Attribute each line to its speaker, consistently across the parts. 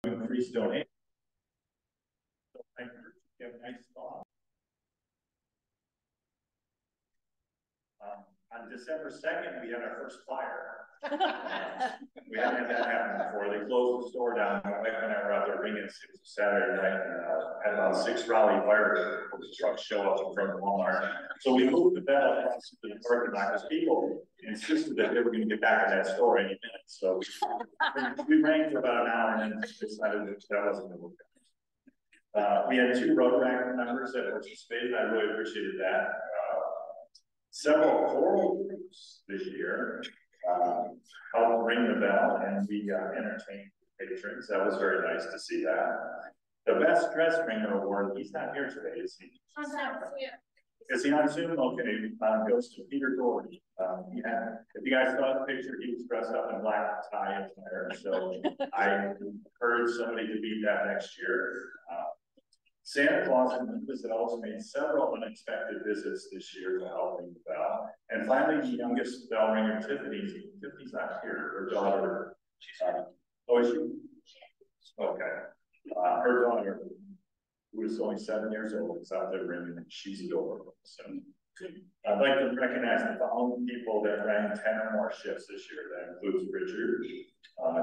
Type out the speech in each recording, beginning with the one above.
Speaker 1: increase donation. So I encourage you to have a nice thought. On December 2nd, we had our first fire. We haven't had that happen before. They closed the store down. My wife and I were out there ringing. It was a Saturday night, and had about 6 Raleigh fire trucks show up in front of Walmart. So we moved the bell across to the parking lot because people insisted that they were going to get back in that store any minute. So we rang for about an hour and then decided that wasn't going to work. We had 2 Rotary members that participated. I really appreciated that. Several choral groups this year helped ring the bell, and we entertained patrons. That was very nice to see that. The best dress ringer award, he's not here today, is he? Is he on Zoom? Okay, goes to Peter Gordy. Yeah, if you guys saw the picture, he was dressed up in black tie and hair. So I encourage somebody to beat that next year. Santa Claus and Memphis also made several unexpected visits this year to help ring the bell. And finally, the youngest bell ringer, Tiffany's not here, her daughter. Oh, is she? Okay. Her daughter, who is only 7 years old, is out there ringing, and she's adorable. So I'd like to recognize the following people that rang 10 or more shifts this year. That includes Richard,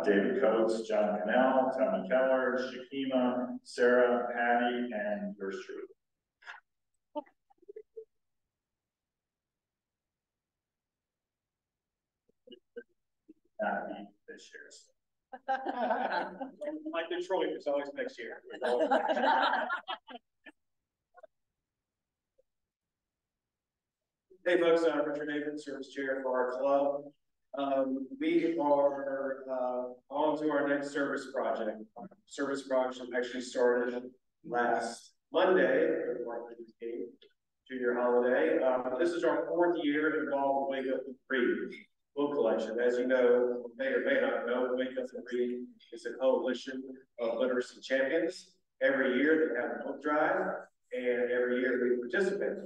Speaker 1: David Coates, John Cannell, Tommy Keller, Shakima, Sarah, Patty, and yours truly. Not me this year. Like Detroit, it's always next year.
Speaker 2: Hey folks, I'm Richard David, service chair for our club. We are on to our next service project. Our service project actually started last Monday, March 15th, junior holiday. This is our 4th year involved with Wake Up and Read book collection. As you know, may or may not know, Wake Up and Read is a coalition of literacy champions. Every year they have a book drive, and every year we participate.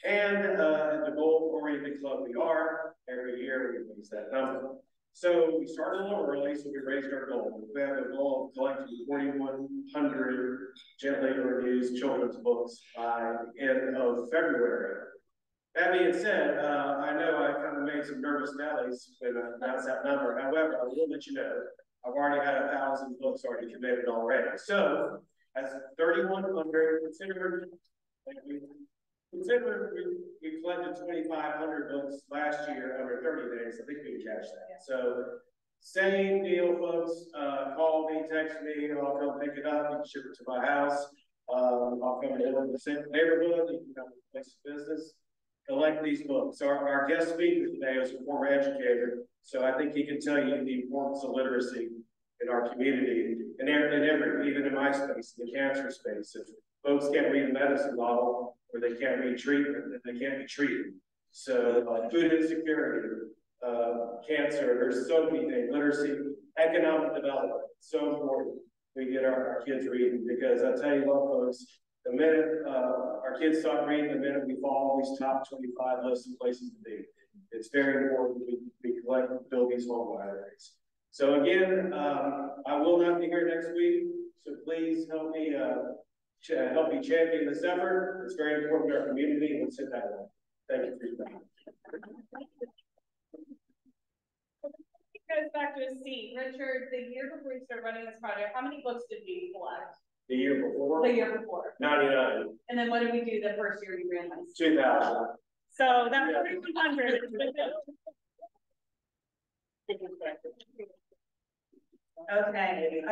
Speaker 2: And the goal-oriented club we are, every year we raise that number. So we started a little early, so we raised our goal. We have a goal of collecting 4,100 gently used children's books by the end of February. That being said, I know I kind of made some nervous Nellies when I announced that number. However, I will let you know, I've already had 1,000 books already committed already. So, as 3,100, consider we collected 2,500 books last year under 30 days. I think we can catch that. So, same deal, folks. Call me, text me, I'll come pick it up. You can ship it to my house. I'll come in the same neighborhood. You can come to the place of business. Collect these books. Our guest speaker today is a former educator, so I think he can tell you the importance of literacy in our community, and even in my space, in the cancer space. If folks can't read a medicine bottle, or they can't read treatment, then they can't be treated. So food insecurity, cancer, there's so many things, literacy, economic development, so important we get our kids reading, because I tell you what, folks, the minute our kids stop reading, the minute we fall on these top 25 lists of places to be. It's very important we collect and build these home libraries. So again, I will not be here next week, so please help me champion this effort. It's very important to our community, and let's hit that one. Thank you for your time.
Speaker 3: Goes back to his seat. Richard, the year before we started running this project, how many books did we collect?
Speaker 2: The year before?
Speaker 3: The year before.
Speaker 2: 99.
Speaker 3: And then what did we do the first year we ran this?
Speaker 2: 2,000.
Speaker 3: So that's 4,100. Okay.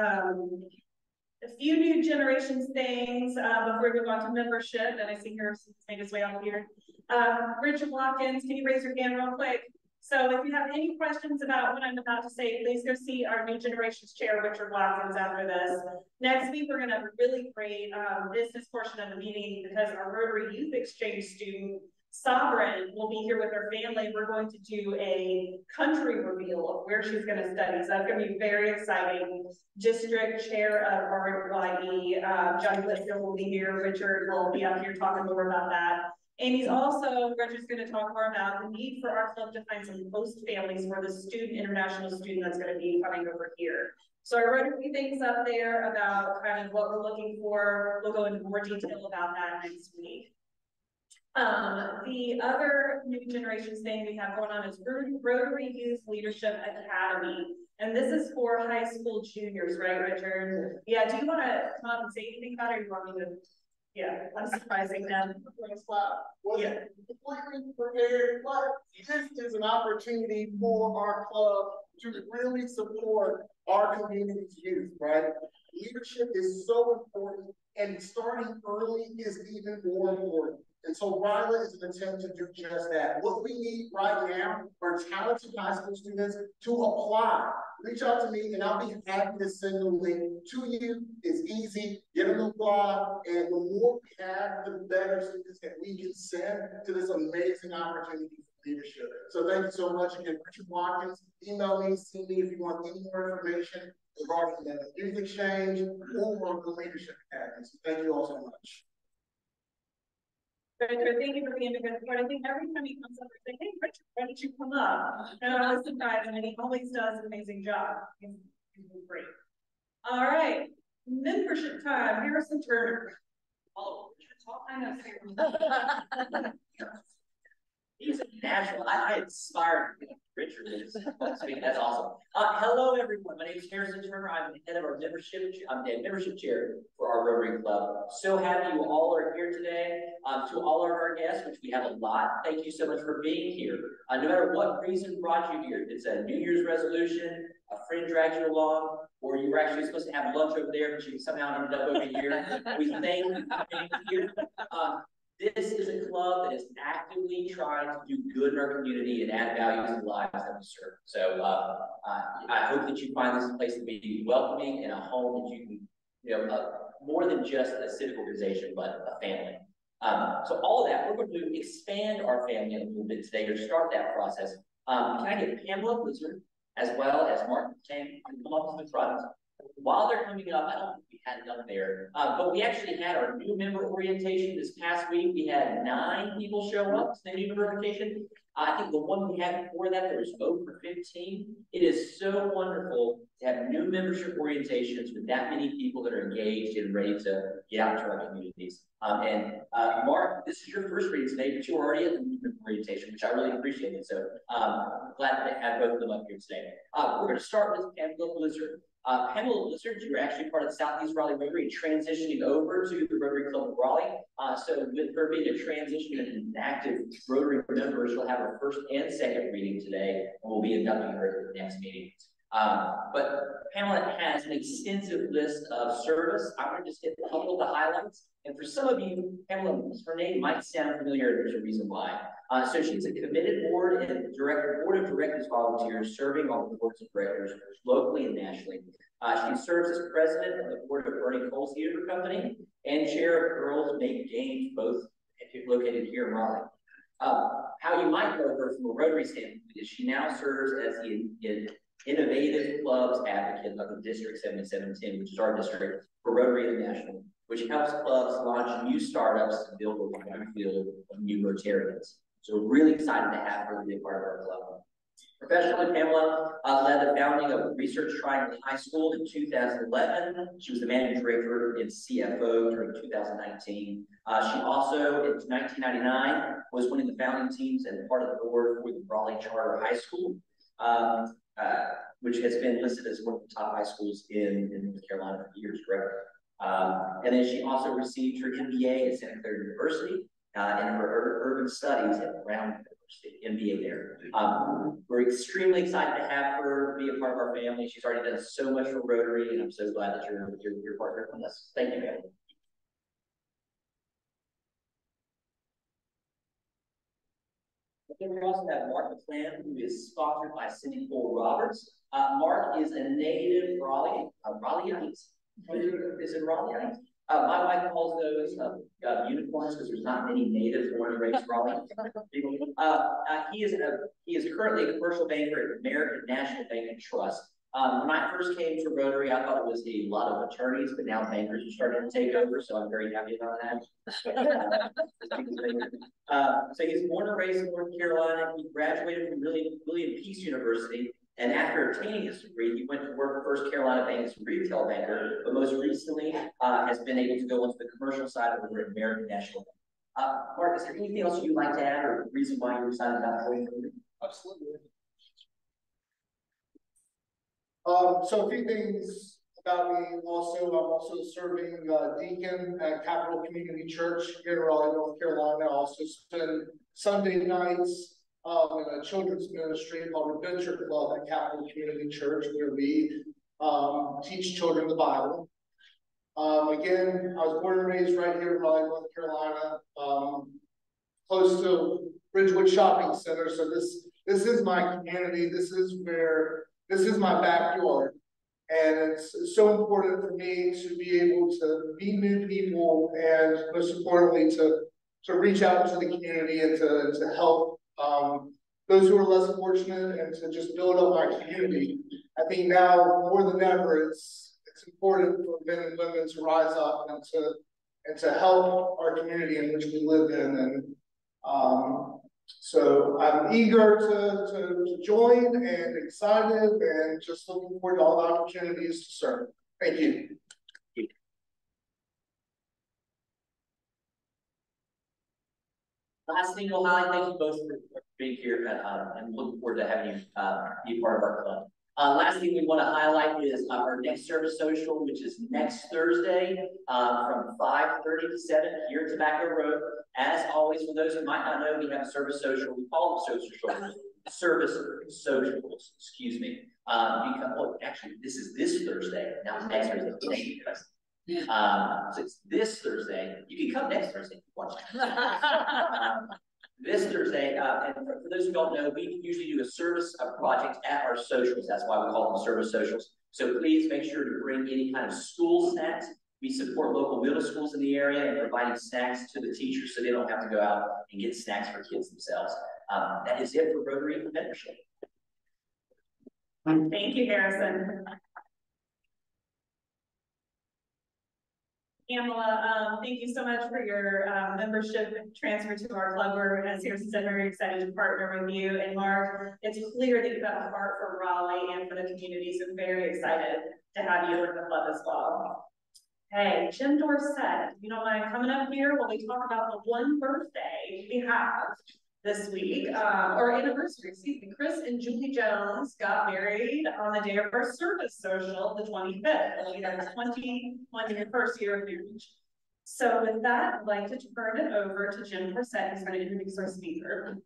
Speaker 3: A few new generations things before we move on to membership. And I see here made his way up here. Richard Watkins, can you raise your hand real quick? So if you have any questions about what I'm about to say, please go see our new generations chair, Richard Watkins, after this. Next week, we're going to have a really great business portion of the meeting, because our Rotary Youth Exchange student, Sovereign, will be here with her family. We're going to do a country reveal of where she's going to study. So that's going to be very exciting. District Chair of RYE, Johnny Whitfield, will be here. Richard will be up here talking more about that. And he's also, Richard's going to talk more about the need for our club to find some host families for the international student that's going to be coming over here. So I wrote a few things up there about kind of what we're looking for. We'll go into more detail about that next week. The other new generations thing we have going on is Rotary Youth Leadership Academy. And this is for high school juniors, right, Richard? Yeah, do you want to come up and say anything about it, or you want me to? Yeah, I'm surprising them.
Speaker 4: Yeah. Completely prepared, but this is an opportunity for our club to really support our community's youth, right? Leadership is so important, and starting early is even more important. And so Raleigh is an attempt to do just that. What we need right now are talented high school students to apply. Reach out to me and I'll be happy to send a link to you. It's easy, get them to apply, and the more we have, the better students that we can send to this amazing opportunity for leadership. So thank you so much again, Richard Watkins. Email me, see me if you want any more information regarding the youth exchange or the leadership academy. So thank you all so much.
Speaker 3: Richard, thank you for being a good support. I think every time he comes up, I say, hey, Richard, why don't you come up? And I always surprise him, and he always does an amazing job. He's great. All right, membership time. Harrison Turner.
Speaker 5: Oh, I know. He's a natural. I inspired Richard. That's awesome. Hello, everyone. My name is Harrison Turner. I'm the head of our membership. I'm the membership chair for our Rotary Club. So happy you all are here today. To all of our guests, which we have a lot, thank you so much for being here. No matter what reason brought you here, if it's a New Year's resolution, a friend dragged you along, or you were actually supposed to have lunch over there, but you somehow ended up over here, we thank you for being here. This is a club that is actively trying to do good in our community and add value to the lives that we serve. So I hope that you find this place to be welcoming and a home that you can, more than just a civic organization, but a family. So all of that, we're going to expand our family a little bit today to start that process. Can I get Pamela Blizzard as well as Mark Tang to come up to the front? While they're coming up, I don't think we had enough there, but we actually had our new member orientation this past week. We had 9 people show up to the new member orientation. I think the one we had before that, there was over 15. It is so wonderful to have new membership orientations with that many people that are engaged and ready to get out to our communities. Mark, this is your first reading today, but you were already at the new member orientation, which I really appreciated. So glad to have both of them up here today. We're going to start with Pamela Blizzard. Pamela Blizzard, you're actually part of the Southeast Raleigh Rotary, transitioning over to the Rotary Club of Raleigh. So with her being a transition and an active Rotary member, she'll have her first and second reading today, and we'll be inducting her at the next meeting. But Pamela has an extensive list of service. I'm going to just hit a couple of the highlights. And for some of you, Pamela, her name might sound familiar. There's a reason why. So she's a committed board of directors volunteer serving on the boards of directors locally and nationally. She serves as president of the board of Bernie Cole's Theater Company and chair of Girls Make Games, both located here in Raleigh. How you might know her from a Rotary standpoint is she now serves as the Innovative Clubs Advocate of the District 7710, which is our district for Rotary International, which helps clubs launch new startups to build a new field of new Rotarians. So we're really excited to have her be a part of our club. Professionally, Pamela led the founding of Research Triangle High School in 2011. She was the managing director and CFO during 2019. She also, in 1999, was one of the founding teams and part of the board for the Raleigh Charter High School, which has been listed as one of the top high schools in North Carolina for years, correct? And then she also received her MBA at Santa Clara University and her urban studies at Brown University, MBA there. We're extremely excited to have her be a part of our family. She's already done so much for Rotary, and I'm so glad that you're partner with us. Thank you, man. Then we also have Mark McClan, who is sponsored by Cindy Cole Roberts. Mark is a native Raleighite. Is it Raleighite? My wife calls those unicorns because there's not many natives born and raised Raleigh. He is currently a commercial banker at American National Bank and Trust. When I first came to Rotary, I thought it was a lot of attorneys, but now bankers are starting to take over, so I'm very happy about that. So he's born and raised in North Carolina. He graduated from William Peace University And after obtaining his degree, he went to work for First Carolina Bank as a retail banker, but most recently has been able to go into the commercial side over at American National Bank. Mark, is there anything else you'd like to add, or reason why you're excited about joining?
Speaker 4: Absolutely. So a few things about me also. I'm also serving deacon at Capital Community Church here in Raleigh, North Carolina. I also spend Sunday nights in a children's ministry called Adventure Club at Capital Community Church, where we teach children the Bible. Again, I was born and raised right here in Raleigh, North Carolina, close to Ridgewood Shopping Center. So this is my community. This is my backyard. And it's so important for me to be able to meet new people, and most importantly, to reach out to the community and to help those who are less fortunate, and to just build up my community. I think now more than ever, it's important for men and women to rise up and to help our community in which we live in. And so I'm eager to join and excited, and just looking forward to all the opportunities to serve. Thank you.
Speaker 5: Last thing we'll highlight, thank you both for being here, and looking forward to having you be part of our club. Last thing we want to highlight is our next service social, which is next Thursday from 5:30 to 7 here at Tobacco Road. As always, for those who might not know, we have a service social. We call them service socials, excuse me. Well, actually, this is this Thursday, not next Thursday. Thank you, guys. So it's this Thursday. You can come next Thursday if you want. This Thursday, and for those who don't know, we usually do a service project at our socials. That's why we call them service socials. So please make sure to bring any kind of school snacks. We support local middle schools in the area and providing snacks to the teachers so they don't have to go out and get snacks for kids themselves. That is it for Rotary membership.
Speaker 3: Thank you, Harrison. Pamela, thank you so much for your membership transfer to our club. We're, as Harrison said, very excited to partner with you. And Mark, it's clear that you have a heart for Raleigh and for the community, so very excited to have you in the club as well. Hey, Jim Dorsett, if you don't mind coming up here while we talk about the one birthday we have this week, or anniversary, excuse me. Chris and Julie Jones got married on the day of our service social, the 25th. We had a 21st year of marriage. So with that, I'd like to turn it over to Jim Dorsett, who's going to introduce our speaker.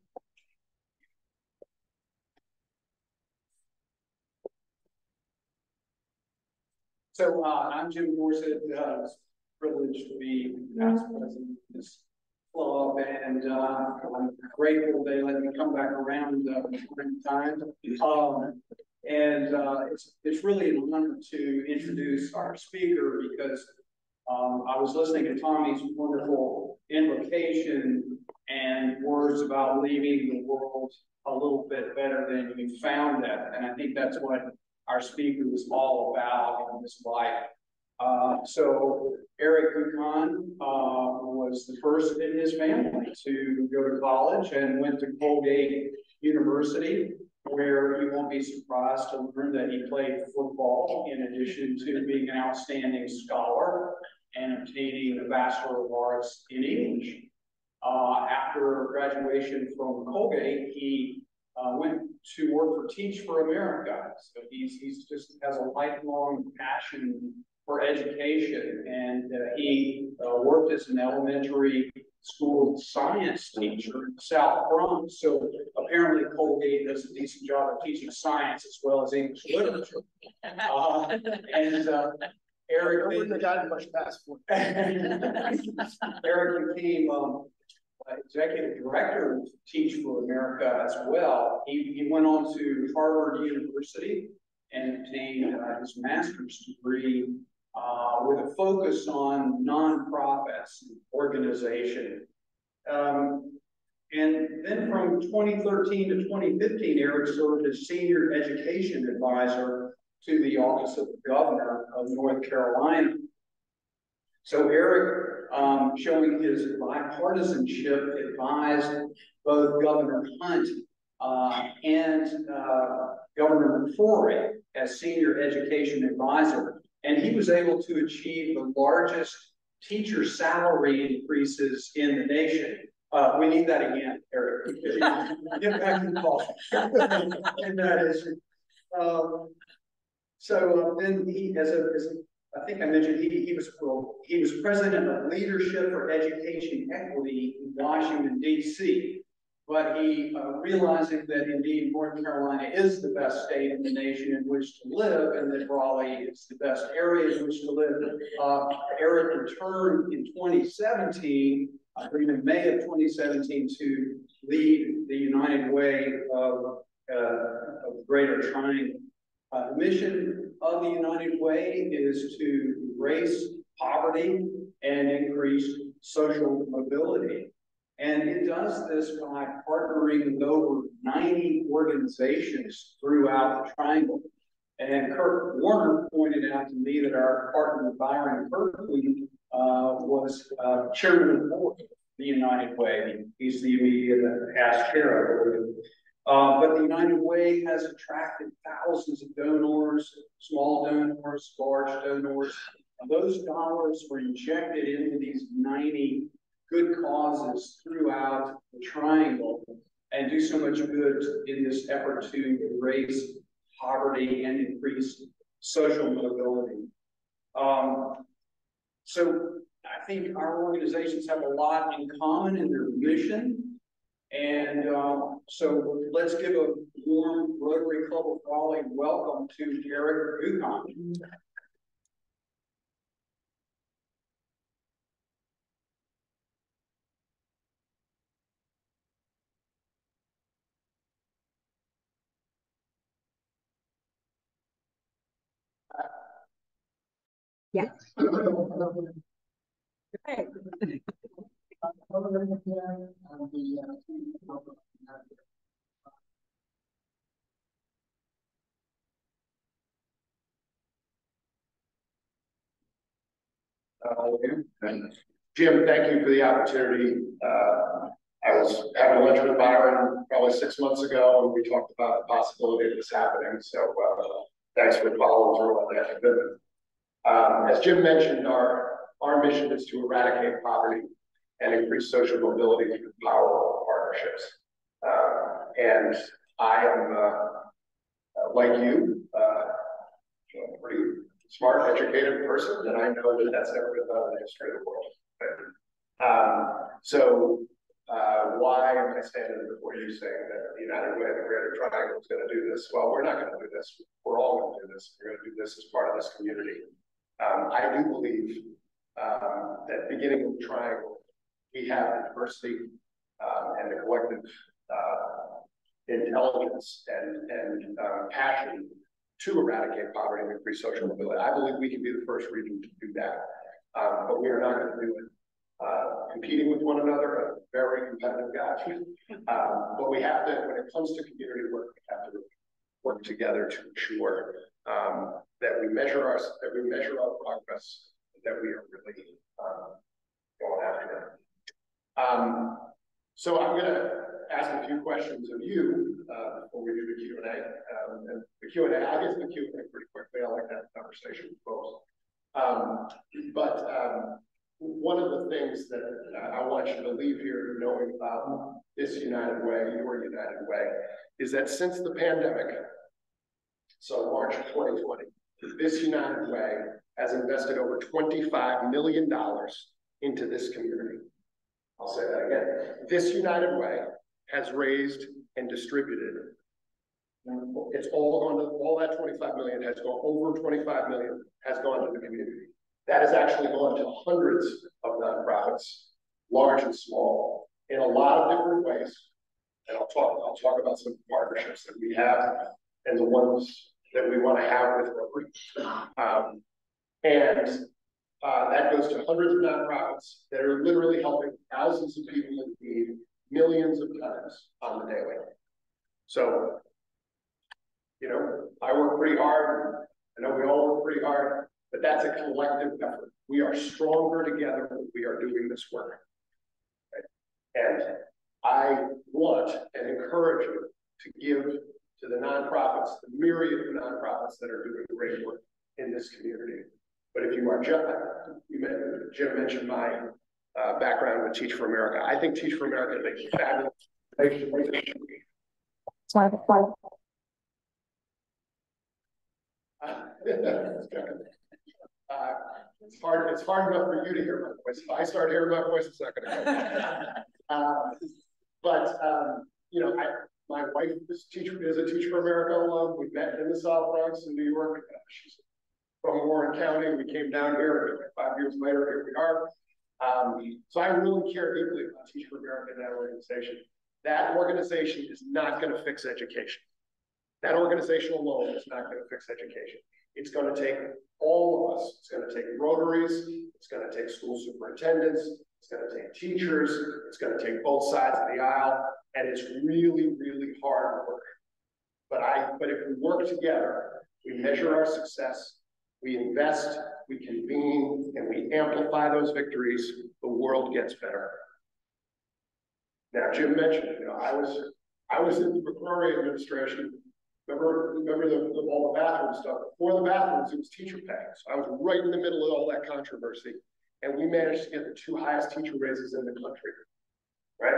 Speaker 6: So I'm Jim Dorsett. It's a privilege to be past president of this club, and I'm grateful they let me come back around time. It's really an honor to introduce our speaker, because I was listening to Tommy's wonderful invocation and words about leaving the world a little bit better than you found it, and I think that's what our speaker was all about in his life. So Eric Guckian was the first in his family to go to college and went to Colgate University, where you won't be surprised to learn that he played football in addition to being an outstanding scholar and obtaining a Bachelor of Arts in English. After graduation from Colgate, he went to work for Teach for America. So he's just has a lifelong passion for education, and he worked as an elementary school science teacher in the South Bronx. So apparently Colgate does a decent job of teaching science as well as English literature. Eric
Speaker 4: wouldn't have gotten much past for
Speaker 6: Eric became executive director of Teach for America as well. He went on to Harvard University and obtained his master's degree with a focus on nonprofits and organization. And then from 2013 to 2015, Eric served as senior education advisor to the Office of the Governor of North Carolina. So Eric, showing his bipartisanship, advised both Governor Hunt and Governor McCrory as senior education advisor, and he was able to achieve the largest teacher salary increases in the nation. We need that again, Eric. Get back to the call. And that is, then he, I think I mentioned, he was president of Leadership for Education Equity in Washington, D.C. But he, realizing that indeed North Carolina is the best state in the nation in which to live, and that Raleigh is the best area in which to live, Eric returned in 2017, I believe in May of 2017, to lead the United Way of Greater Triangle. The mission of the United Way is to erase poverty and increase social mobility. And it does this by partnering with over 90 organizations throughout the Triangle. And Kirk Warner pointed out to me that our partner Byron Berkeley was chairman of the board of the United Way. He's the immediate past chair, I believe. But the United Way has attracted thousands of donors, small donors, large donors. And those dollars were injected into these 90 good causes throughout the Triangle and do so much good in this effort to erase poverty and increase social mobility. So I think our organizations have a lot in common in their mission. And so let's give a warm Rotary Club of Raleigh welcome to Eric Guckian.
Speaker 7: Yeah. Hey.
Speaker 4: Jim, thank you for the opportunity. I was having lunch with Byron probably 6 months ago, and we talked about the possibility of this happening. So thanks for following through on that commitment. As Jim mentioned, our mission is to eradicate poverty and increase social mobility through powerful partnerships. And I am, like you, a pretty smart, educated person, and I know that that's never been done in the history of the world. Why am I standing before you saying that the United Way of the Greater Triangle is going to do this? Well, we're not going to do this. We're all going to do this. We're going to do this as part of this community. I do believe that beginning with the Triangle, we have the diversity and the collective intelligence and passion to eradicate poverty and increase social mobility. I believe we can be the first region to do that, but we are not going to do it competing with one another, a very competitive guy. But we have to, when it comes to community work, we have to work together to ensure that we measure our progress, that we are really going after it. So I'm going to ask a few questions of you before we do the Q&A. And the Q&A, I'll get to the Q&A pretty quickly. I like that conversation with folks. One of the things that I want you to leave here knowing about this United Way, your United Way, is that since the pandemic, so March of 2020, this United Way has invested over $25 million into this community. I'll say that again. This United Way has raised and distributed. It's all gone to, all that 25 million has gone, over 25 million has gone to the community. That has actually gone to hundreds of nonprofits, large and small, in a lot of different ways. And I'll talk about some partnerships that we have and the ones that we want to have with Rotary. That goes to hundreds of nonprofits that are literally helping thousands of people in need millions of times on the daily. So, you know, I work pretty hard. I know we all work pretty hard, but that's a collective effort. We are stronger together when we are doing this work. Okay? And I want and encourage you to give
Speaker 7: to the nonprofits, the myriad of nonprofits that are doing great work in this community. But if you are Jim mentioned my background with Teach for America. I think Teach for America is a fabulous organization. It's hard enough for you to hear my voice. If I start hearing my voice, it's not going to come. You know, my wife is a Teach for America alum. We met in the South Bronx in New York. She's from Warren County. We came down here 5 years later. Here we are. So I really care deeply about Teach for America and that organization. That organization is not going to fix education. That organization alone is not going to fix education. It's going to take all of us. It's going to take Rotaries. It's going to take school superintendents. It's going to take teachers. It's going to take both sides of the aisle. And it's really, really hard work. But if we work together, we measure our success, we invest, we convene, and we amplify those victories, the world gets better. Now, Jim mentioned, you know, I was in the McCrory administration. Remember all the bathroom stuff. Before the bathrooms, it was teacher pay. So I was right in the middle of all that controversy, and we managed to get the 2 highest teacher raises in the country, right?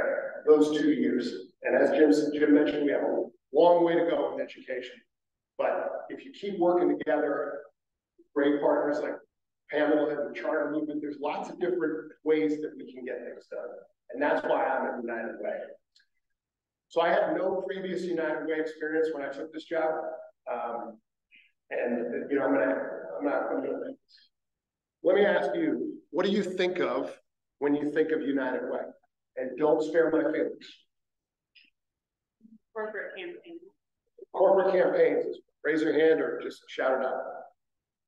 Speaker 7: Those 2 years. And as Jim mentioned, we have a long way to go in education. But if you keep working together, great partners like Pamela and the Charter Movement, there's lots of different ways that we can get things done. And that's why I'm at United Way. So I had no previous United Way experience when I took this job. And you know, let me ask you, what do you think of when you think of United Way? And don't spare my feelings.
Speaker 3: Corporate campaign.
Speaker 7: Corporate campaigns. Raise your hand or just shout it out.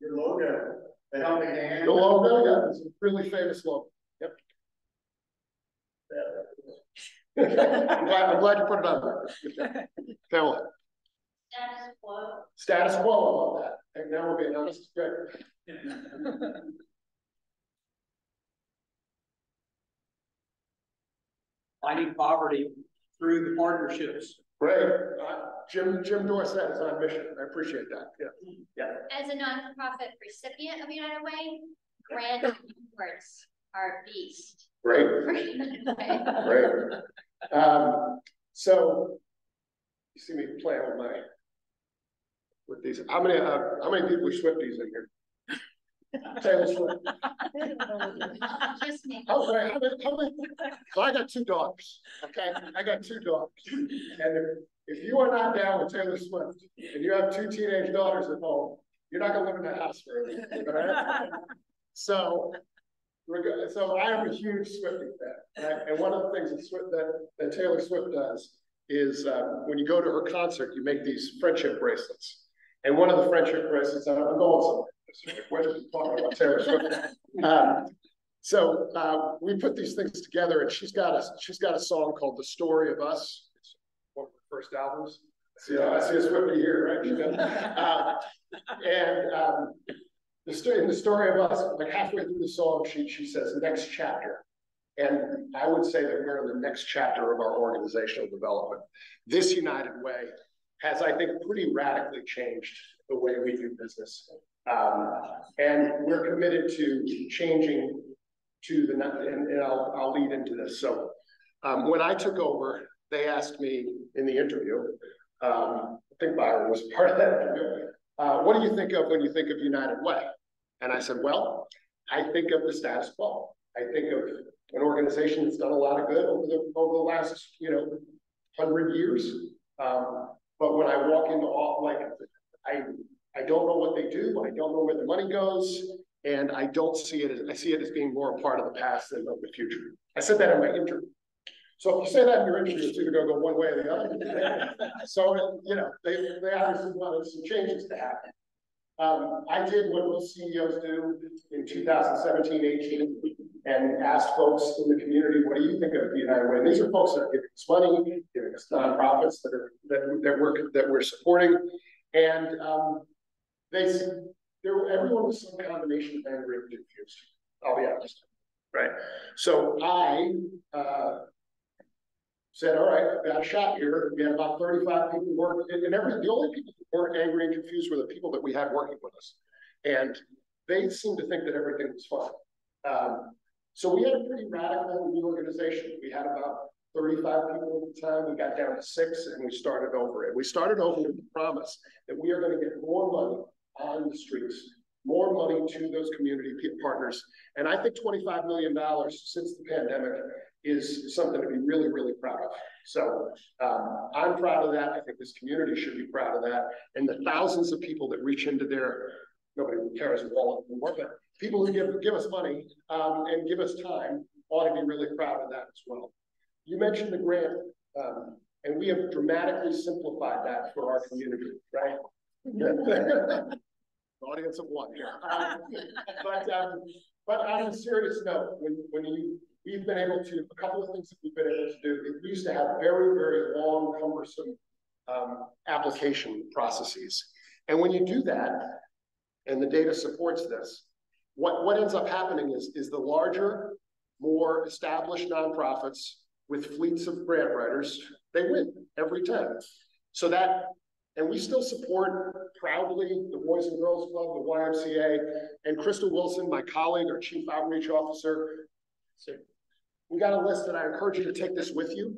Speaker 4: Your logo. The helping hand.
Speaker 7: The logo, yeah, it's a really famous logo. Yep. I'm glad you put it on there. Pamela.
Speaker 8: Status quo.
Speaker 7: Status quo, I love that. And now we're being honest. Great.
Speaker 6: Fighting poverty through the partnerships.
Speaker 7: Great. Jim Dorsett is on mission. I appreciate that. Yeah.
Speaker 8: As a nonprofit recipient of United Way, grant awards are a beast.
Speaker 7: Great. Great. So you see me playing with these. How many people are Swifties in here? Taylor Swift.
Speaker 8: Just me.
Speaker 7: How many? So I got 2 daughters. Okay, I got 2 daughters, and if you are not down with Taylor Swift and you have 2 teenage daughters at home, you're not going to live in that house forever. Right? So I am a huge Swiftie fan, right? And one of the things that Taylor Swift does is when you go to her concert, you make these friendship bracelets. And one of the friendship bracelets, I'm going somewhere. We're talking about Taylor Swift. So we put these things together, and she's got a song called "The Story of Us." It's one of her first albums. I see a Swiftie here, right? In the story of us, like halfway through the song, she says "next chapter," and I would say that we're in the next chapter of our organizational development. This United Way has, I think, pretty radically changed the way we do business. And we're committed to changing to and I'll lead into this. So when I took over, they asked me in the interview, I think Byron was part of that interview, what do you think of when you think of United Way? And I said, well, I think of the status quo. I think of an organization that's done a lot of good over the last, 100 years. But when I walk into I don't know what they do. I don't know where the money goes, and I don't see it as, I see it as being more a part of the past than of the future. I said that in my interview. So if you say that in your interview, it's either going to go one way or the other. So, they obviously wanted some changes to happen. I did what most CEOs do in 2017-18 and asked folks in the community, what do you think of the United Way? And these are folks that are giving us money, giving us nonprofits that we're supporting. And everyone was some combination of angry and confused. I'll be honest, right? So said, all right, I've got a shot here. We had about 35 people working, and the only people who weren't angry and confused were the people that we had working with us. And they seemed to think that everything was fine. So we had a pretty radical reorganization. We had about 35 people at the time. We got down to 6 and we started over. And we started over with the promise that we are going to get more money on the streets, more money to those community partners. And I think $25 million since the pandemic is something to be really, really proud of. So I'm proud of that. I think this community should be proud of that. And the thousands of people that reach into their, nobody carries a wallet anymore, but people who give us money and give us time ought to be really proud of that as well. You mentioned the grant, and we have dramatically simplified that for our community, right? Audience of one here. But on a serious note, we've been able to, a couple of things that we've been able to do, we used to have very, very long, cumbersome application processes. And when you do that, and the data supports this, what ends up happening is the larger, more established nonprofits with fleets of grant writers, they win every time. So that, and we still support proudly the Boys and Girls Club, the YMCA, and Crystal Wilson, my colleague, our Chief Outreach Officer. So we got a list, and I encourage you to take this with you.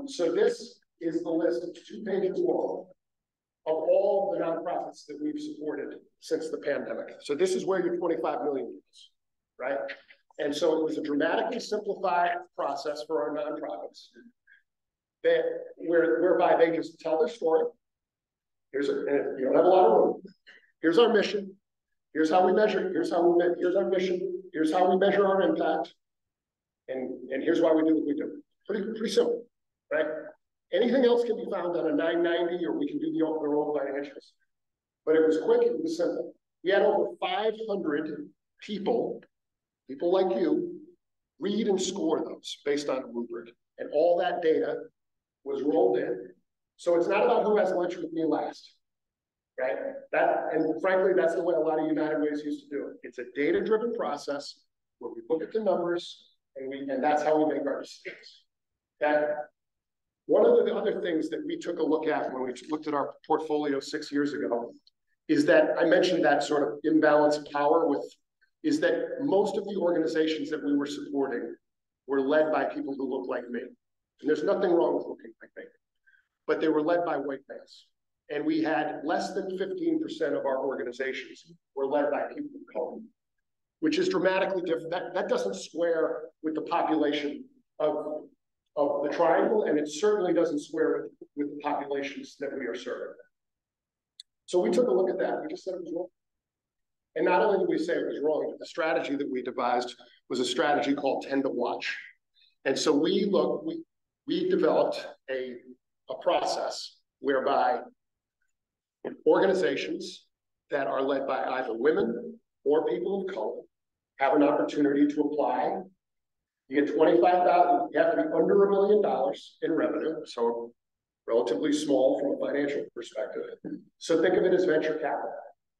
Speaker 7: So this is the list, it's 2 pages long, of all the nonprofits that we've supported since the pandemic. So this is where your 25 million is, right? And so it was a dramatically simplified process for our nonprofits whereby they just tell their story. You don't have a lot of room. Here's our mission. Here's how we measure. Here's our mission. Here's how we measure our impact. And here's why we do what we do. Pretty simple, right? Anything else can be found on a 990, or we can do their own financials. But it was quick, it was simple. We had over 500 people like you, read and score those based on a rubric. And all that data was rolled in. So it's not about who has lunch with me last, right? And frankly, that's the way a lot of United Ways used to do it. It's a data-driven process where we look at the numbers and that's how we make our decisions, okay? One of the other things that we took a look at when we looked at our portfolio 6 years ago is that I mentioned that sort of imbalance of power is that most of the organizations that we were supporting were led by people who look like me. And there's nothing wrong with looking like me, but they were led by white males. And we had less than 15% of our organizations were led by people of color, which is dramatically different. That doesn't square with the population of the triangle, and it certainly doesn't square with the populations that we are serving. So we took a look at that. We just said it was wrong. And not only did we say it was wrong, but the strategy that we devised was a strategy called 10 to watch. And so we developed a process whereby organizations that are led by either women or people of color have an opportunity to apply. You get $25,000, you have to be under $1 million in revenue, so relatively small from a financial perspective. So think of it as venture capital,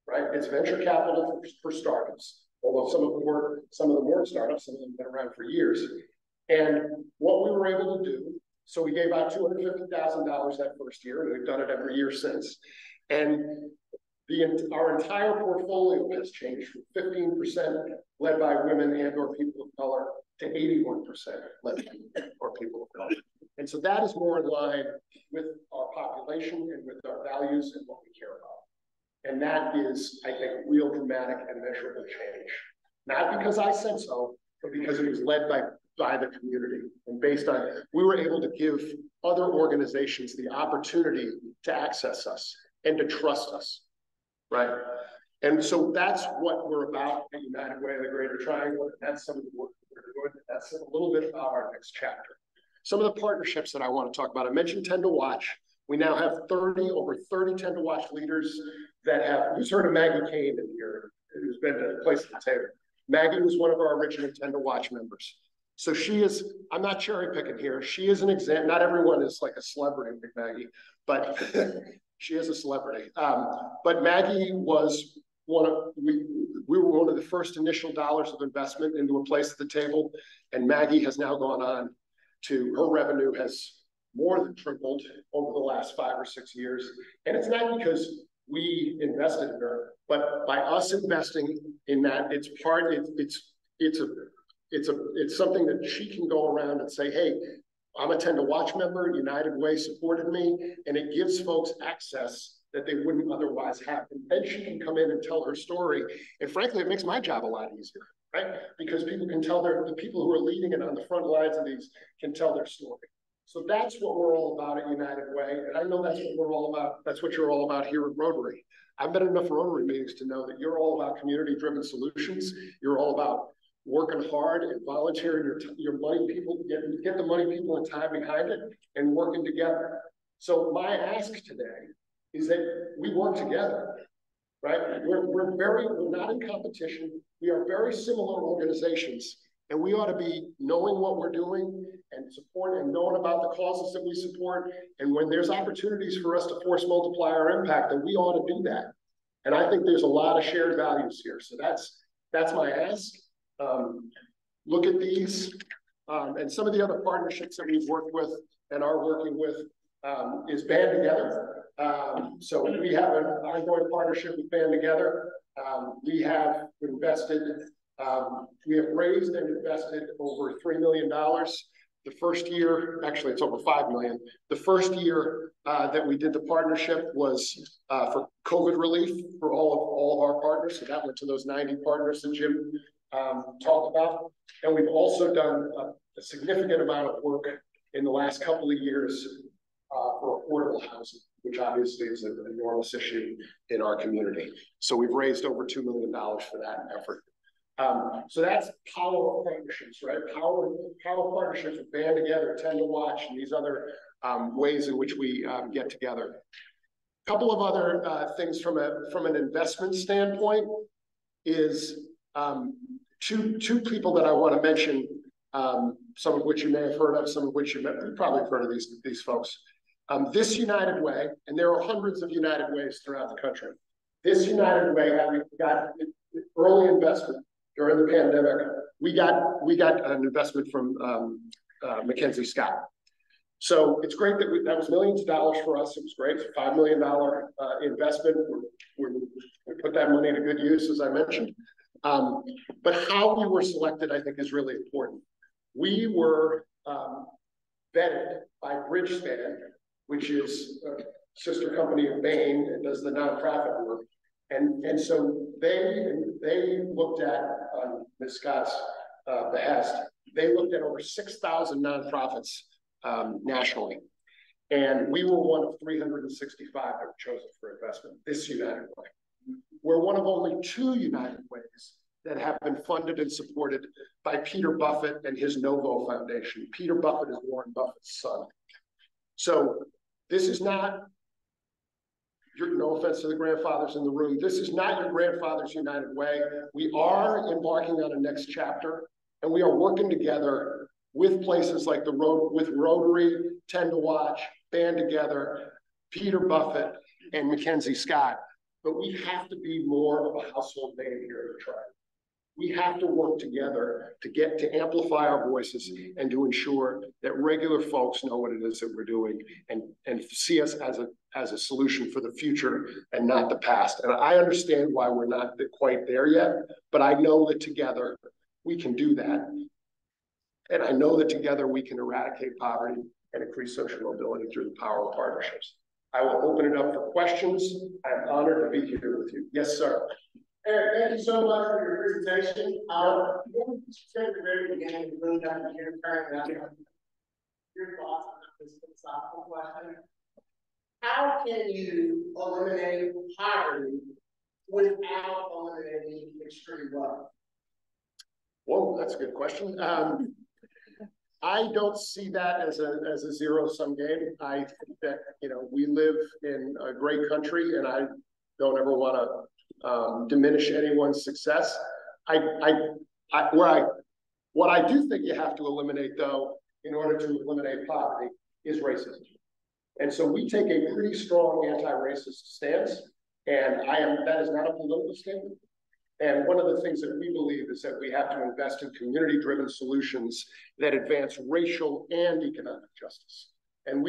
Speaker 7: right? It's venture capital for startups, although some of them weren't startups, some of them have been around for years. And what we were able to do, so we gave out $250,000 that first year, and we've done it every year since. And our entire portfolio has changed from 15% led by women and or people of color to 81% led by or people of color. And so that is more in line with our population and with our values and what we care about. And that is, I think, real dramatic and measurable change. Not because I said so, but because it was led by the community. And based on, we were able to give other organizations the opportunity to access us and to trust us, right? And so that's what we're about at United Way of the Greater Triangle. And that's some of the work that we're doing. That's a little bit about our next chapter. Some of the partnerships that I want to talk about. I mentioned 10 to Watch. We now have over 30 10 to Watch leaders that have, who's heard of Maggie Kane in here, who's been to a place at the table. Maggie was one of our original 10 to Watch members. So she is, I'm not cherry picking here. She is an example. Not everyone is like a celebrity, Maggie, but she is a celebrity. But Maggie was we were one of the first initial dollars of investment into a place at the table. And Maggie has now gone on her revenue has more than tripled over the last 5 or 6 years. And it's not because we invested in her, but by us investing in that, it's something that she can go around and say, hey, I'm a Tend to Watch member, United Way supported me, and it gives folks access that they wouldn't otherwise have. And then she can come in and tell her story. And frankly, it makes my job a lot easier, right? Because people can tell the people who are leading it on the front lines of these can tell their story. So that's what we're all about at United Way. And I know that's what we're all about. That's what you're all about here at Rotary. I've been in enough Rotary meetings to know that you're all about community-driven solutions. You're all about working hard and volunteering your money people, get the money people and time behind it and working together. So my ask today is that we work together, right? We're not in competition. We are very similar organizations, and we ought to be knowing what we're doing and support and knowing about the causes that we support. And when there's opportunities for us to force multiply our impact, then we ought to do that. And I think there's a lot of shared values here. So that's my ask. Look at these and some of the other partnerships that we've worked with and are working with is Band Together. So we have an ongoing partnership with Band Together. We have invested, we have raised and invested over $3 million. The first year, actually it's over 5 million. The first year that we did the partnership was for COVID relief for all of our partners. So that went to those 90 partners that Jim talked about. And we've also done a significant amount of work in the last couple of years for affordable housing, which obviously is an enormous issue in our community. So we've raised over $2 million for that effort. So that's power of partnerships, right? Power partnerships with Band Together, Tend to Watch, and these other ways in which we get together. A couple of other things from an investment standpoint is two people that I want to mention, some of which you may have heard of, some of which you probably have heard of these folks. This United Way, and there are hundreds of United Ways throughout the country. This United Way, we got early investment during the pandemic. We got an investment from Mackenzie Scott. So it's great that that was millions of dollars for us. It was great. It's a $5 million investment. We put that money to good use, as I mentioned. But how we were selected, I think, is really important. We were vetted by Bridgespan, which is a sister company of Bain and does the nonprofit work. And so they looked at, on Ms. Scott's behest, they looked at over 6,000 nonprofits nationally. And we were one of 365 that were chosen for investment, this United Way. We're one of only 2 United Ways that have been funded and supported by Peter Buffett and his Novo Foundation. Peter Buffett is Warren Buffett's son. So this is not, no offense to the grandfathers in the room, this is not your grandfather's United Way. We are embarking on a next chapter, and we are working together with places like with Rotary, Tend to Watch, Band Together, Peter Buffett, and Mackenzie Scott. But we have to be more of a household name here at the tribe. We have to work together to amplify our voices and to ensure that regular folks know what it is that we're doing and see us as a solution for the future and not the past. And I understand why we're not quite there yet, but I know that together we can do that. And I know that together we can eradicate poverty and increase social mobility through the power of partnerships. I will open it up for questions. I'm honored to be here with you. Yes, sir.
Speaker 4: Eric, thank you so much for your presentation. You said at the very beginning, you really got to hear your thoughts on this philosophical question. How can you eliminate poverty without eliminating extreme wealth?
Speaker 7: Whoa, that's a good question. I don't see that as a zero-sum game. I think that, we live in a great country, and I don't ever want to diminish anyone's success. What I do think you have to eliminate, though, in order to eliminate poverty, is racism. And so we take a pretty strong anti-racist stance, and that is not a political statement. And one of the things that we believe is that we have to invest in community-driven solutions that advance racial and economic justice. And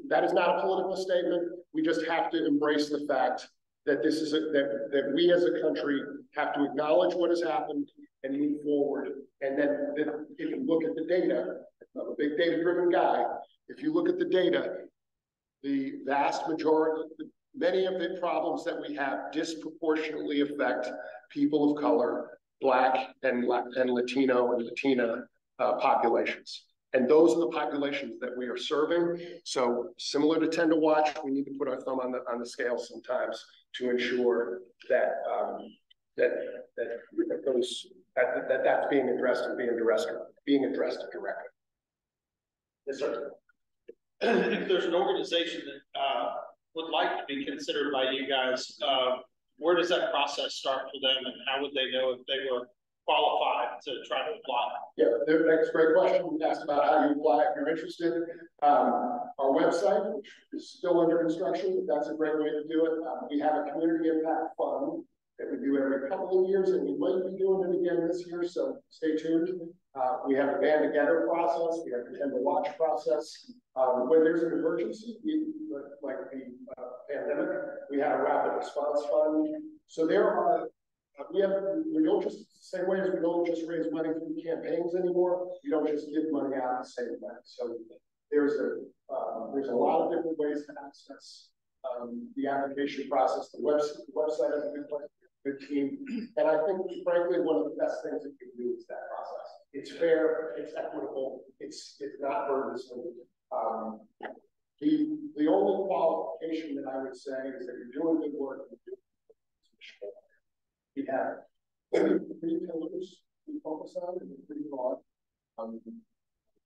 Speaker 7: that is not a political statement. We just have to embrace the fact that this is that we as a country have to acknowledge what has happened and move forward. And then if you look at the data, I'm a big data-driven guy. If you look at the data, the vast majority, many of the problems that we have disproportionately affect people of color, Black and Latino and Latina populations. And those are the populations that we are serving. So similar to 10 to watch, we need to put our thumb on the scale sometimes to ensure that that's being addressed and being addressed directly. Yes, sir.
Speaker 9: If there's an organization that would like to be considered by you guys, where does that process start for them, and how would they know if they were qualified to try to apply?
Speaker 7: Yeah, that's a great question. You asked about how you apply if you're interested. Our website, which is still under construction, that's a great way to do it. We have a community impact fund that we do every couple of years, and we might be doing it again this year, so stay tuned. We have a band together process. We have a 10 to watch process. When there's an emergency, like the pandemic, we have a rapid response fund. So there are, we don't just, same way as we don't just raise money through campaigns anymore, we don't just give money out the same way. So there's a lot of different ways to access the application process. The website is a good place, good team. And I think, frankly, one of the best things that you can do is that process. It's fair, it's equitable, it's not burdensome. The only qualification that I would say is that you're doing good work. We have three pillars we focus on, and they're pretty broad.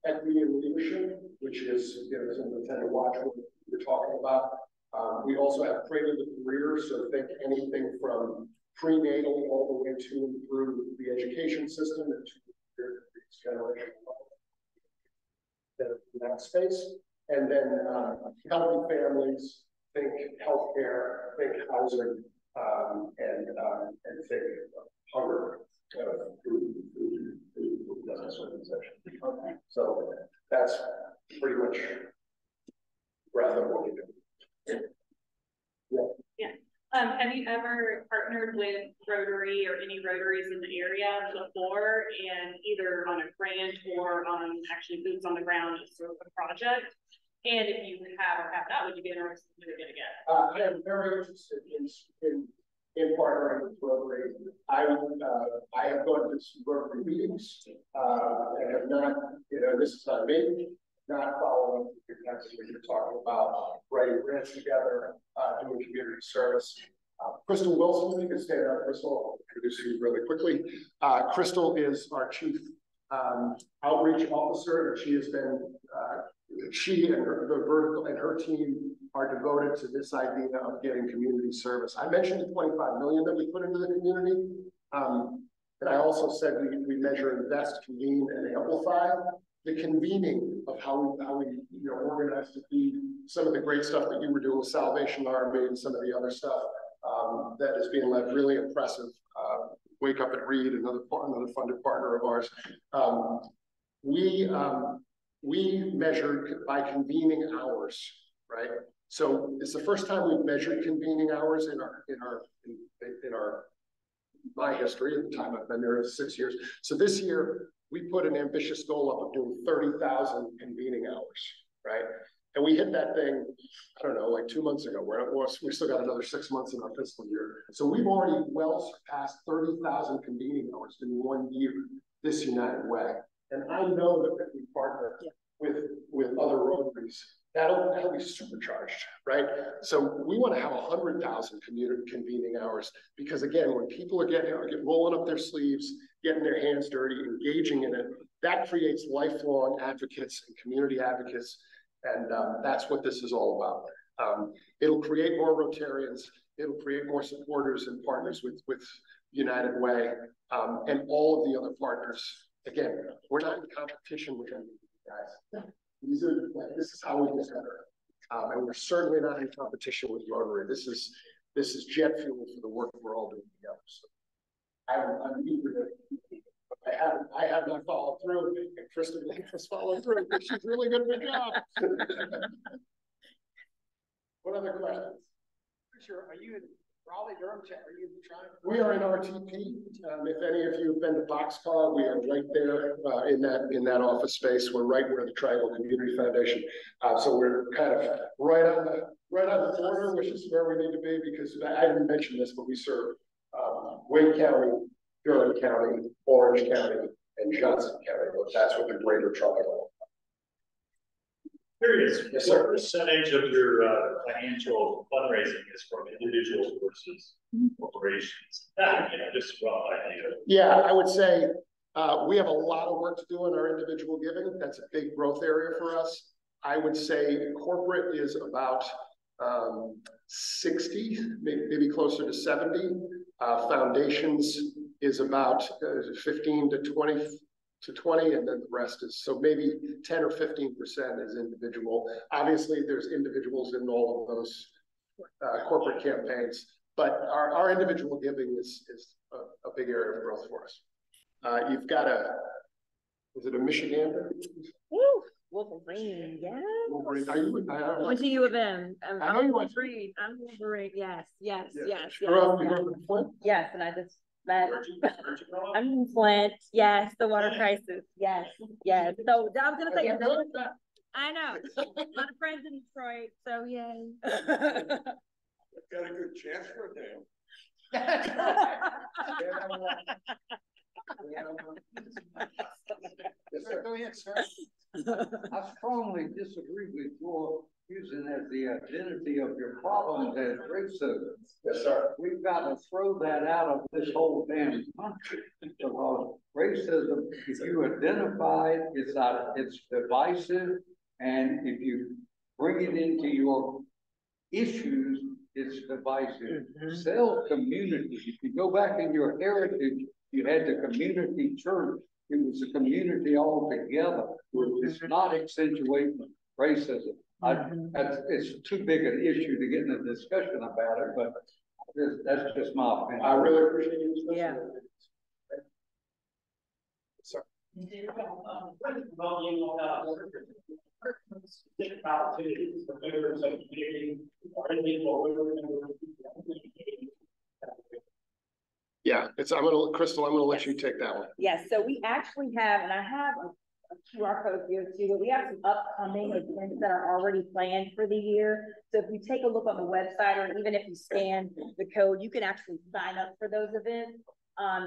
Speaker 7: Equity and leadership, which is, you know, some of the 10 to watch what we're talking about. We also have cradle to career, so think anything from prenatal all the way to and through the education system and to the next generation in that space. And then healthy families, think healthcare, think housing, and think hunger. Okay. So that's pretty much breadth of what we do.
Speaker 3: Yeah. Have you ever partnered with Rotary or any Rotaries in the area before, and either on a grant or on actually boots on the ground as sort of a project? And if you have or have not, would you be interested in doing it again?
Speaker 7: I am very interested in partnering with Rotary. I have gone to some Rotary meetings and have not, you know, this is not me, not following up with what you're talking about, writing grants together, doing community service. Crystal Wilson, you can stand up, Crystal. I'll introduce you really quickly. Crystal is our chief outreach officer, and she has been, she and her team are devoted to this idea of getting community service. I mentioned the $25 million that we put into the community. And I also said we measure, invest, convene, and amplify. The convening of how we you know, organize to be some of the great stuff that you were doing with Salvation Army and some of the other stuff that is being led, really impressive. Wake Up and Read, another funded partner of ours. We measured by convening hours, right? So it's the first time we've measured convening hours in my history. At the time I've been there 6 years. So this year we put an ambitious goal up of doing 30,000 convening hours, right? And we hit that thing, I don't know, like 2 months ago. We still got another 6 months in our fiscal year. So we've already well surpassed 30,000 convening hours in 1 year, this United Way. And I know that if we partner with other Rotaries, that'll be supercharged, right? So we want to have 100,000 community convening hours, because again, when people are rolling up their sleeves, getting their hands dirty, engaging in it, that creates lifelong advocates and community advocates. And that's what this is all about. It'll create more Rotarians. It'll create more supporters and partners with United Way and all of the other partners. Again, we're not in competition with any of you guys. This is how we get better. And we're certainly not in competition with Rotary. This is jet fuel for the work we're all doing together. So. I'm eager to. I have not followed through, and Kristen has followed through, but she's really good at her job. What other questions?
Speaker 6: Sure. Are you in Raleigh, Durham? Are you trying?
Speaker 7: We are in RTP. If any of you have been to Boxcar, we are right there in that office space. We're right where the Triangle Community Foundation. So we're kind of right on the border, which is where we need to be, because I didn't mention this, but we serve Wake County, Durham County, Orange County, and Johnson County. That's what the greater triangle.
Speaker 1: Curious,
Speaker 7: yes,
Speaker 1: what
Speaker 7: sir.
Speaker 1: percentage of your financial fundraising is from individuals versus corporations? Just a rough idea.
Speaker 7: Yeah, I would say we have a lot of work to do in our individual giving. That's a big growth area for us. I would say corporate is about 60, maybe closer to 70. Foundations is about 15 to 20 to 20, and then the rest is, so maybe 10 or 15% is individual. Obviously, there's individuals in all of those corporate campaigns, but our individual giving is a big area of growth for us. You've got is it a Michigander?
Speaker 10: Woo! Wolverine, yeah.
Speaker 7: Wolverine. Are you?
Speaker 10: Went to U of M.
Speaker 7: I know you went.
Speaker 10: Wolverine. I'm Wolverine. Yes.
Speaker 7: You
Speaker 10: Yes.
Speaker 7: grew up in Flint?
Speaker 10: Yes, and I just met. I'm from Flint. Yes, the water crisis. Yes. So I was gonna say. I know. A lot of friends in Detroit. So yay.
Speaker 4: Got a good chance for a day.
Speaker 7: Go ahead, sir.
Speaker 11: I strongly disagree with your using as the identity of your problems as racism.
Speaker 7: Yes, sir.
Speaker 11: We've got to throw that out of this whole damn country, because racism, if you identify it, it's divisive, and if you bring it into your issues, it's divisive. Self community. If you go back in your heritage, you had the community church. It was a community all together. It's not accentuating racism. It's too big an issue to get in a discussion about it, but that's just my opinion.
Speaker 7: I really appreciate you.
Speaker 10: Yeah.
Speaker 7: Sir. Yeah, Crystal, I'm gonna let you take that one.
Speaker 10: Yes, so we actually have, and I have a QR code here too, but we have some upcoming events that are already planned for the year. So if you take a look on the website, or even if you scan the code, you can actually sign up for those events.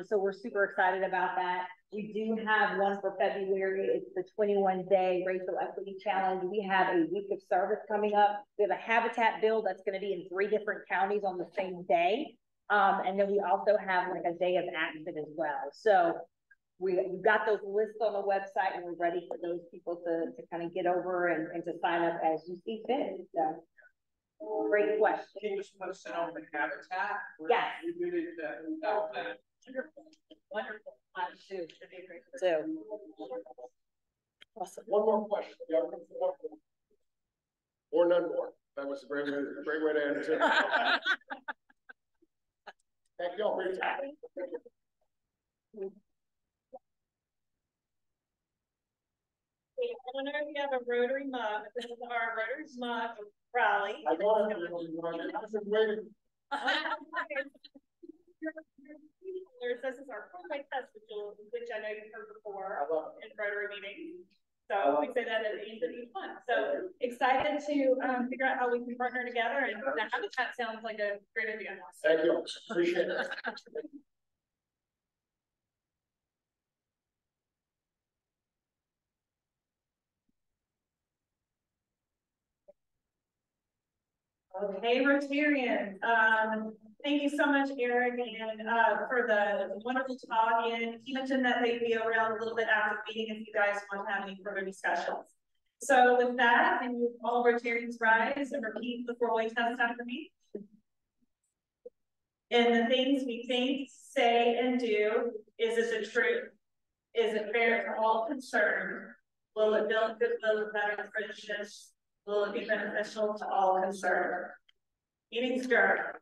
Speaker 10: So we're super excited about that. We do have one for February. It's the 21-day Racial Equity Challenge. We have a week of service coming up. We have a habitat build that's going to be in 3 different counties on the same day. And then we also have like a day of action as well. So we've got those lists on the website, and we're ready for those people to kind of get over and to sign up as you see fit. So great question.
Speaker 6: Can you just post it on the habitat?
Speaker 10: Yes.
Speaker 6: You did that.
Speaker 10: Wonderful. So
Speaker 7: awesome. One more question. Yeah, or none more. That was a great way to end it. Thank you all for your time.
Speaker 3: I don't know if you have a Rotary mug. This is our Rotary mug of Raleigh.
Speaker 7: I don't have I've been waiting.
Speaker 3: This is our full-way test, which I know you've heard before in Rotary meetings. So we say that at the end of each one. So excited to figure out how we can partner together, and the habitat sounds like a great idea.
Speaker 7: Thank you. Appreciate it.
Speaker 3: Okay, Rotarians. Thank you so much, Eric, and for the wonderful talk. And he mentioned that they'd be around a little bit after the meeting if you guys want to have any further discussions. So with that, and all Rotarians rise and repeat the 4-way test after me. In the things we think, say, and do, is it the truth? Is it fair to all concerned? Will it build goodwill and better friendships? Will it be beneficial to all concerned? Meeting's adjourned.